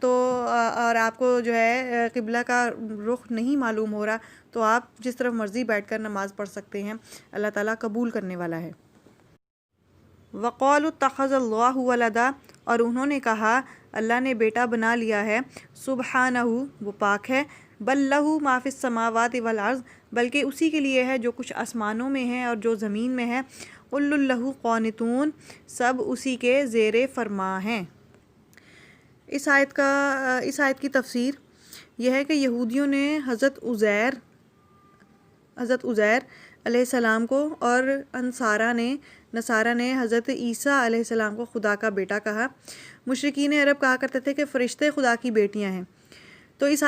تو اور آپ کو جو ہے قبلہ کا رخ نہیں معلوم ہو رہا تو آپ جس طرف مرضی بیٹھ کر نماز پڑھ سکتے ہیں، اللہ تعالیٰ قبول کرنے والا ہے۔ وقالوا اتخذ اللہ ولدا، اور انہوں نے کہا اللہ نے بیٹا بنا لیا ہے، سبحانہ وہ پاک ہے، بل لہ ما فی السماوات والارض، بلکہ اسی کے لیے ہے جو کچھ آسمانوں میں ہے اور جو زمین میں ہے، کل لہ قانتون، سب اسی کے زیر فرما ہیں۔ اس آیت کی تفسیر یہ ہے کہ یہودیوں نے حضرت عزیر علیہ السلام کو اور نصارہ نے حضرت عیسیٰ علیہ السلام کو خدا کا بیٹا کہا۔ مشرکین عرب کہا کرتے تھے کہ فرشتے خدا کی بیٹیاں ہیں۔ تو اس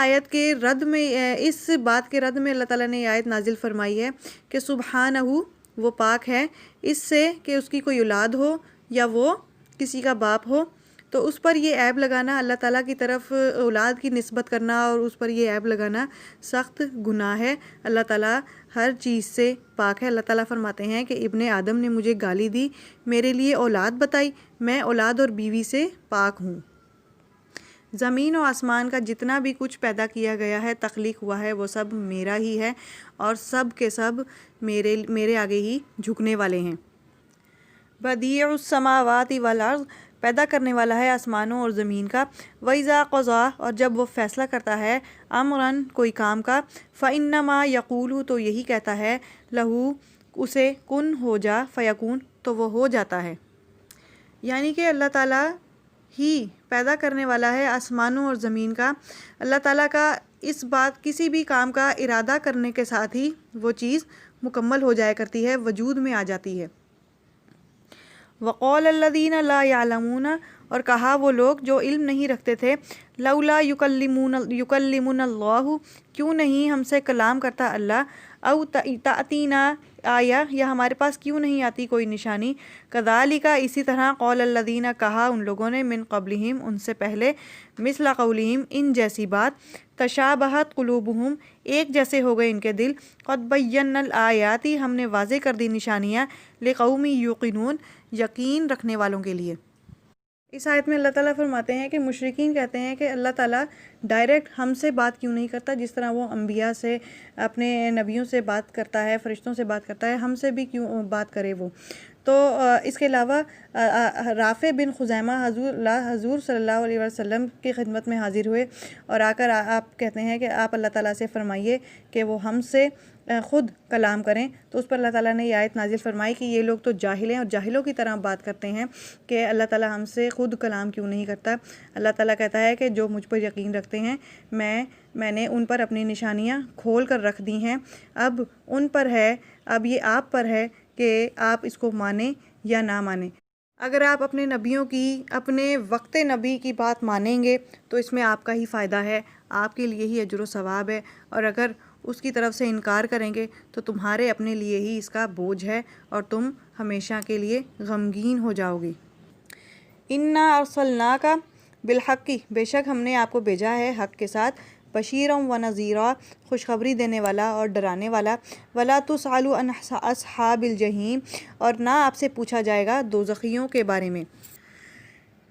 بات کے رد میں اللہ تعالیٰ نے یہ آیت نازل فرمائی ہے کہ سبحانہ وہ پاک ہے اس سے کہ اس کی کوئی اولاد ہو یا وہ کسی کا باپ ہو، تو اس پر یہ عیب لگانا، اللہ تعالیٰ کی طرف اولاد کی نسبت کرنا اور اس پر یہ عیب لگانا سخت گناہ ہے۔ اللہ تعالیٰ ہر چیز سے پاک ہے۔ اللہ تعالیٰ فرماتے ہیں کہ ابن آدم نے مجھے گالی دی، میرے لیے اولاد بتائی، میں اولاد اور بیوی سے پاک ہوں۔ زمین و آسمان کا جتنا بھی کچھ پیدا کیا گیا ہے، تخلیق ہوا ہے، وہ سب میرا ہی ہے اور سب کے سب میرے آگے ہی جھکنے والے ہیں۔ بدیع السماوات والارض، پیدا کرنے والا ہے آسمانوں اور زمین کا، وَإِذَا قَضَىٰ، اور جب وہ فیصلہ کرتا ہے، امراً کوئی کام کا، فَإِنَّمَا يَقُولُ تو یہی کہتا ہے، لہو اسے، کن ہو جا، فیکون تو وہ ہو جاتا ہے۔ یعنی کہ اللہ تعالیٰ ہی پیدا کرنے والا ہے آسمانوں اور زمین کا۔ اللہ تعالیٰ کا اس بات کسی بھی کام کا ارادہ کرنے کے ساتھ ہی وہ چیز مکمل ہو جایا کرتی ہے، وجود میں آ جاتی ہے۔ وقال الذین لا یعلمون، اور کہا وہ لوگ جو علم نہیں رکھتے تھے، لولا یکلمنا اللہ، کیوں نہیں ہم سے کلام کرتا اللہ، او تأتینا آیا، یا ہمارے پاس کیوں نہیں آتی کوئی نشانی، کذالک اسی طرح، قول الذین کہا ان لوگوں نے، من قبلہم ان سے پہلے، مثل قولہم ان جیسی بات، تشابہت قلوبہم ایک جیسے ہو گئے ان کے دل، قد بینا الآیات ہم نے واضح کر دی نشانیاں، لقوم یوقنون یقین رکھنے والوں کے لیے۔ اس آیت میں اللہ تعالیٰ فرماتے ہیں کہ مشرکین کہتے ہیں کہ اللہ تعالیٰ ڈائریکٹ ہم سے بات کیوں نہیں کرتا، جس طرح وہ انبیاء سے، اپنے نبیوں سے بات کرتا ہے، فرشتوں سے بات کرتا ہے، ہم سے بھی کیوں بات کرے وہ۔ تو اس کے علاوہ رافع بن خزیمہ حضور صلی اللہ علیہ وسلم کی خدمت میں حاضر ہوئے اور آ کر آپ کہتے ہیں کہ آپ اللہ تعالیٰ سے فرمائیے کہ وہ ہم سے خود کلام کریں، تو اس پر اللہ تعالیٰ نے یہ آیت نازل فرمائی کہ یہ لوگ تو جاہل ہیں اور جاہلوں کی طرح بات کرتے ہیں کہ اللہ تعالیٰ ہم سے خود کلام کیوں نہیں کرتا۔ اللہ تعالیٰ کہتا ہے کہ جو مجھ پر یقین رکھتے ہیں، میں نے ان پر اپنی نشانیاں کھول کر رکھ دی ہیں، اب ان پر ہے، اب یہ آپ پر ہے کہ آپ اس کو مانیں یا نہ مانیں۔ اگر آپ اپنے نبیوں کی، اپنے وقت نبی کی بات مانیں گے تو اس میں آپ کا ہی فائدہ ہے، آپ کے لیے ہی اجر و ثواب ہے، اور اگر اس کی طرف سے انکار کریں گے تو تمہارے اپنے لیے ہی اس کا بوجھ ہے اور تم ہمیشہ کے لیے غمگین ہو جاؤ گی۔ انا ارسلناک بالحق، بے شک ہم نے آپ کو بھیجا ہے حق کے ساتھ، بشیرا و نذیرا، خوشخبری دینے والا اور ڈرانے والا، ولا تسأل عن اصحاب الجحیم، اور نہ آپ سے پوچھا جائے گا دوزخیوں کے بارے میں۔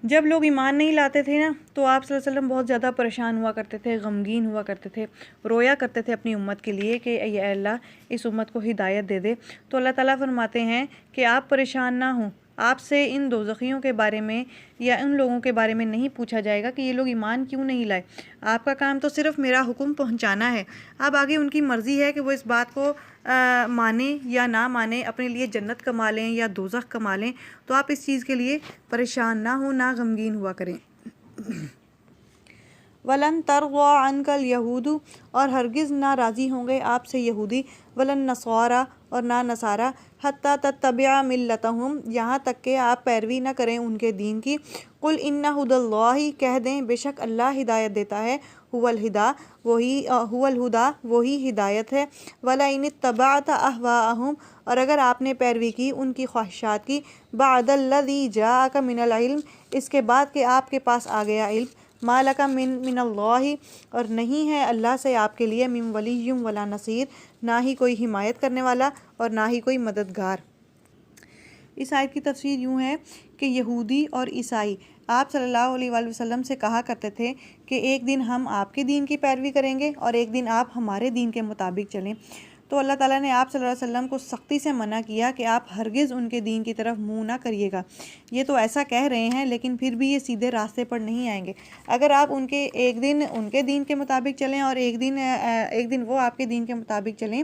جب لوگ ایمان نہیں لاتے تھے نا تو آپ صلی اللہ علیہ وسلم بہت زیادہ پریشان ہوا کرتے تھے، غمگین ہوا کرتے تھے، رویا کرتے تھے اپنی امت کے لیے کہ اے اللہ اس امت کو ہدایت دے دے۔ تو اللہ تعالیٰ فرماتے ہیں کہ آپ پریشان نہ ہوں، آپ سے ان دوزخیوں کے بارے میں یا ان لوگوں کے بارے میں نہیں پوچھا جائے گا کہ یہ لوگ ایمان کیوں نہیں لائے، آپ کا کام تو صرف میرا حکم پہنچانا ہے۔ اب آگے ان کی مرضی ہے کہ وہ اس بات کو مانیں یا نہ مانیں، اپنے لیے جنت کما لیں یا دوزخ کما لیں، تو آپ اس چیز کے لیے پریشان نہ ہوں، نہ غمگین ہوا کریں۔ وَلَن تَرْضَىٰ عَنْكَ الْيَهُودُ، اور ہرگز نہ راضی ہوں گے آپ سے یہودی، وَلَن نَصَارَىٰ، اور نہ نصارہ، حَتَّىٰ تَتَّبِعَ مِلَّتَهُمْ، یہاں تک کہ آپ پیروی نہ کریں ان کے دین کی۔ قُلْ إِنَّ هُدَى اللَّهِ، کہہ دیں بے شک اللہ ہدایت دیتا ہے، هُوَ الْهُدَىٰ، وہی ہدایت ہے، وَلَئِنِ اتَّبَعْتَ أَهْوَاءَهُمْ، اور اگر آپ نے پیروی کی ان کی خواہشات کی، بَعْدَ الَّذِي جَاءَكَ مِنَ الْعِلْمِ، اس کے بعد کہ آپ کے پاس آ گیا علم، مَا لَكَ مِنَ اللَّهِ، اور نہیں ہے اللہ سے آپ کے لیے، مِن وَلِيٍّ وَلَا نَصِيرٍ، نہ ہی کوئی حمایت کرنے والا اور نہ ہی کوئی مددگار۔ اس آیت کی تفسیر یوں ہے کہ یہودی اور عیسائی آپ صلی اللہ علیہ وآلہ وسلم سے کہا کرتے تھے کہ ایک دن ہم آپ کے دین کی پیروی کریں گے اور ایک دن آپ ہمارے دین کے مطابق چلیں۔ تو اللہ تعالیٰ نے آپ صلی اللہ علیہ وسلم کو سختی سے منع کیا کہ آپ ہرگز ان کے دین کی طرف منہ نہ کریے گا۔ یہ تو ایسا کہہ رہے ہیں لیکن پھر بھی یہ سیدھے راستے پر نہیں آئیں گے۔ اگر آپ ایک دن ان کے دین کے مطابق چلیں اور ایک دن وہ آپ کے دین کے مطابق چلیں،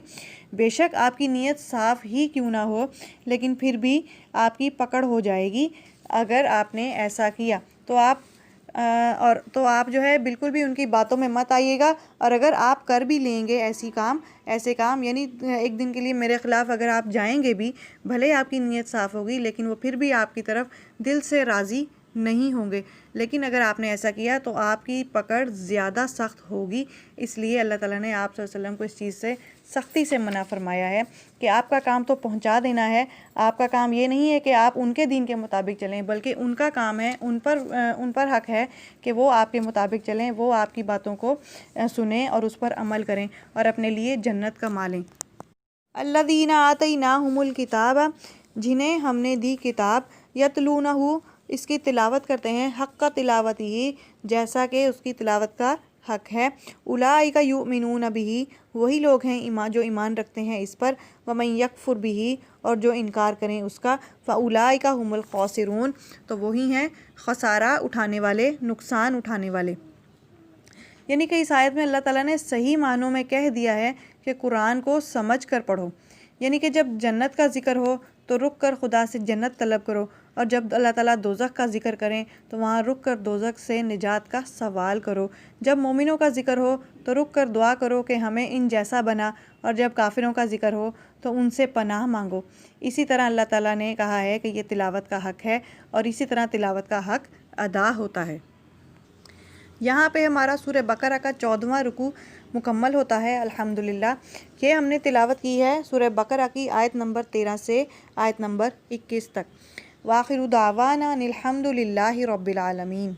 بے شک آپ کی نیت صاف ہی کیوں نہ ہو لیکن پھر بھی آپ کی پکڑ ہو جائے گی اگر آپ نے ایسا کیا۔ تو آپ جو ہے بالکل بھی ان کی باتوں میں مت آئیے گا، اور اگر آپ کر بھی لیں گے ایسے کام یعنی ایک دن کے لیے میرے خلاف اگر آپ جائیں گے بھی، بھلے آپ کی نیت صاف ہوگی لیکن وہ پھر بھی آپ کی طرف دل سے راضی نہیں ہوں گے۔ لیکن اگر آپ نے ایسا کیا تو آپ کی پکڑ زیادہ سخت ہوگی، اس لیے اللہ تعالیٰ نے آپ صلی اللہ علیہ وسلم کو اس چیز سے سختی سے منع فرمایا ہے کہ آپ کا کام تو پہنچا دینا ہے۔ آپ کا کام یہ نہیں ہے کہ آپ ان کے دین کے مطابق چلیں، بلکہ ان کا کام ہے، ان پر حق ہے کہ وہ آپ کے مطابق چلیں، وہ آپ کی باتوں کو سنیں اور اس پر عمل کریں اور اپنے لیے جنت کما لیں۔ الذین آتیناہم الکتاب، جنہیں ہم نے دی کتاب، یتلونہ، اس کی تلاوت کرتے ہیں، حق تلاوتہ، جیسا کہ اس کی تلاوت کا حق ہے۔ اولئک یؤمنون بہ، وہی لوگ ہیں جو ایمان رکھتے ہیں اس پر۔ ومن یکفر بہ، اور جو انکار کریں اس کا، فاولئک ھم الخاسرون، تو وہی ہیں خسارہ اٹھانے والے، نقصان اٹھانے والے۔ یعنی کہ اس آیت میں اللہ تعالیٰ نے صحیح معنوں میں کہہ دیا ہے کہ قرآن کو سمجھ کر پڑھو، یعنی کہ جب جنت کا ذکر ہو تو رک کر خدا سے جنت طلب کرو، اور جب اللہ تعالیٰ دوزخ کا ذکر کریں تو وہاں رک کر دوزخ سے نجات کا سوال کرو۔ جب مومنوں کا ذکر ہو تو رک کر دعا کرو کہ ہمیں ان جیسا بنا، اور جب کافروں کا ذکر ہو تو ان سے پناہ مانگو۔ اسی طرح اللہ تعالیٰ نے کہا ہے کہ یہ تلاوت کا حق ہے، اور اسی طرح تلاوت کا حق ادا ہوتا ہے۔ یہاں پہ ہمارا سورہ بقرہ کا 14واں رکوع مکمل ہوتا ہے الحمدللہ۔ یہ ہم نے تلاوت کی ہے سورہ بقرہ کی آیت نمبر 13 سے آیت نمبر 21 تک۔ وآخر دعوانا ان الحمد للہ رب العالمین۔